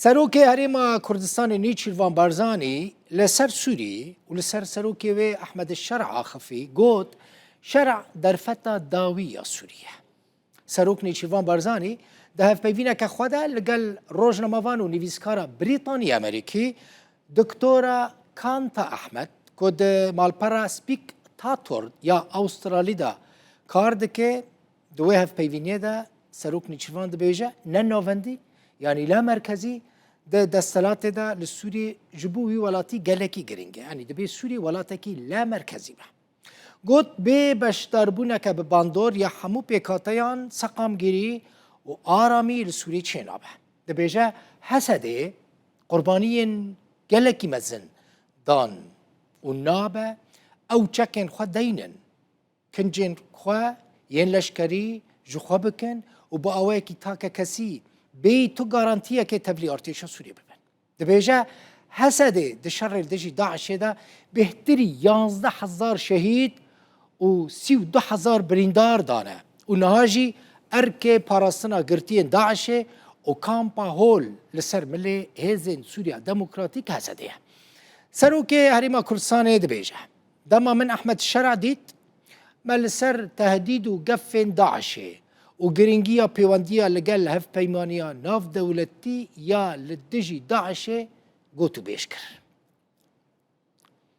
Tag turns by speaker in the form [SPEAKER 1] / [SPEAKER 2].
[SPEAKER 1] سەرۆکێ هەرێما کوردستانی نیچیروان بارزانی لەسەر سووری و لەسەر سەرۆکێ وێ ئەحمەد شەرع خەفی گوت شەرع دەرفەتە داویە سووریە. سەرۆک نیچیروان بارزانی دە هەفپەیڤینەکە خۆدا لەگەڵ ڕۆژنەمەوان و نویسکارە بریتانی ئەمریکی دکتۆرە کانتا ئەحمەد کۆ ماڵپەرە سپیک تاتۆرد یا ئەوسترالیدا کار دکێ دوێ هەفپەیڤینێدا سەرۆک نیچیروان دەبێژە نە ناوەندی یعنی لا مرکزی ده دستلاته ده لسوری جبوی ولاتی گلکی گرینگه یعنی دبی سوری ولاتکی لا مرکزی به گوت به بشداربونه که به باندور یا همو پیکاتیان سقام گیری و آرامی لسوری چینابه دبیجه حسده قربانیین گلکی مزن دان و نابه او چکن خوا دینن کنجن خوا ین لشکری جو خوا بکن و با اوه کی تاکه کسی بی تو گارانتیه که تبلی ارتشا سوریه ببن دبیجه حسده دشر دجی داعشه ده بهتری 11,000 شهید و 32,000 بریندار دانه و نهاجی ارکه پاراستنا گرتین داعشه و کامپا هول لسر ملی هزین سوریا دموکراتیک حسده سروکه هریما کردستان دبیجه دما من احمد شرع دید مل سر تهدید و گفن داعشه و گرنگیا پیوندیا لگل هف پیمانیا ناف دولتی یا لدجی داعشه گوتو بیش کرد.